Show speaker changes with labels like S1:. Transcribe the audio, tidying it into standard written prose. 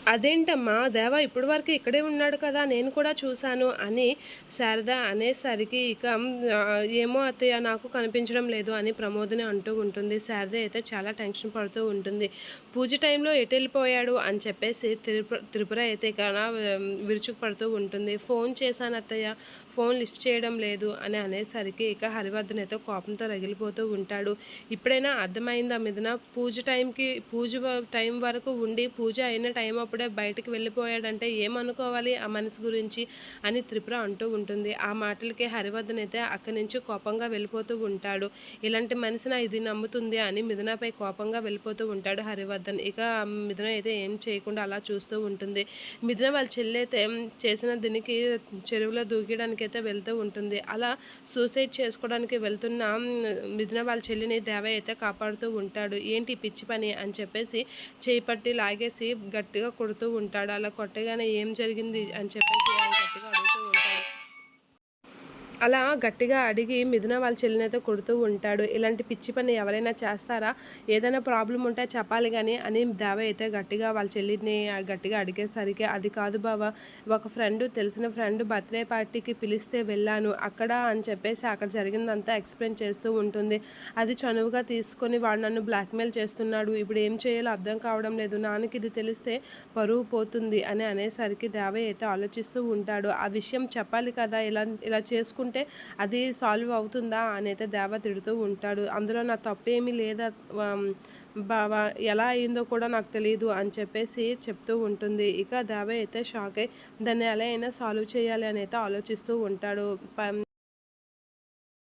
S1: అదేంటమ్మా! దేవ ఇప్పటి వరకు ఇక్కడే ఉన్నాడు కదా! నేను కూడా చూశాను అని శారద అనేసరికి ఇక ఏమో అత్తయ్య నాకు కనిపించడం లేదు అని ప్రమోదిని అంటూ ఉంటుంది. శారద అయితే చాలా టెన్షన్ పడుతూ ఉంటుంది. పూజ టైంలో ఎటెళ్ళిపోయాడు అని చెప్పేసి త్రిపుర అయితే ఇక విరుచుకుపడుతూ ఉంటుంది. ఫోన్ చేశాను అత్తయ్య, ఫోన్ లిఫ్ట్ చేయడం లేదు అని అనేసరికి ఇక హరివర్ధన్ అయితే కోపంతో రగిలిపోతూ ఉంటాడు. ఇప్పుడైనా అర్థమైందా మిథున, పూజ టైం వరకు ఉండి పూజ అయిన టైం అప్పుడే బయటికి వెళ్ళిపోయాడంటే ఏమనుకోవాలి ఆ మనిషి గురించి అని త్రిపుర అంటూ ఉంటుంది. ఆ మాటలకి హరివర్ధన్ అయితే అక్కడి నుంచి కోపంగా వెళ్ళిపోతూ ఉంటాడు. ఇలాంటి మనిషిని ఇది నమ్ముతుంది అని మిథునపై కోపంగా వెళ్ళిపోతూ ఉంటాడు హరివర్ధన్. ఇక మిథున అయితే ఏం చేయకుండా అలా చూస్తూ ఉంటుంది. మిథున వాళ్ళ చెల్లి అయితే చేసిన దీనికి చెరువులో దూకడానికైతే వెళ్తూ ఉంటుంది. అలా సూసైడ్ చేసుకోవడానికి వెళ్తున్న మిథున వాళ్ళ చెల్లిని దేవయ్య అయితే కాపాడుతూ ఉంటాడు. ఏంటి పిచ్చి పని అని చెప్పేసి చేయి పట్టి లాగేసి గట్టిగా కొడుతూ ఉంటాడు. అలా కొట్టగానే ఏం జరిగింది అని చెప్పేసి ఆయన గట్టిగా అడుగుతూ ఉంటాడు. అలా గట్టిగా అడిగి మిథున వాళ్ళ చెల్లినైతే కొడుతూ ఉంటాడు. ఇలాంటి పిచ్చి పని ఎవరైనా చేస్తారా? ఏదైనా ప్రాబ్లం ఉంటే చెప్పాలి కానీ అని దేవ అయితే గట్టిగా వాళ్ళ చెల్లిని గట్టిగా అడిగేసరికి, అది కాదు బావ, ఒక తెలిసిన ఫ్రెండ్ బర్త్డే పార్టీకి పిలిస్తే వెళ్ళాను అక్కడ అని చెప్పేసి అక్కడ జరిగిందంతా ఎక్స్ప్లెయిన్ చేస్తూ ఉంటుంది. అది చనువుగా తీసుకొని వాడు నన్ను బ్లాక్మెయిల్ చేస్తున్నాడు. ఇప్పుడు ఏం చేయాలో అర్థం కావడం లేదు. నాన్నకి ఇది తెలిస్తే పరువు పోతుంది అని అనేసరికి దేవయ్య అయితే ఆలోచిస్తూ ఉంటాడు. ఆ విషయం చెప్పాలి కదా, ఇలా చేసుకుంటే అది సాల్వ్ అవుతుందా అని అయితే దేవ తిడుతూ ఉంటాడు. అందులో నా తప్పేమీ లేదా బావా, ఎలా అయిందో కూడా నాకు తెలియదు అని చెప్పేసి చెప్తూ ఉంటుంది. ఇక దేవ అయితే షాక్ అయ్యి దాన్ని ఎలా అయినా సాల్వ్ చేయాలి అని అయితే ఆలోచిస్తూ ఉంటాడు.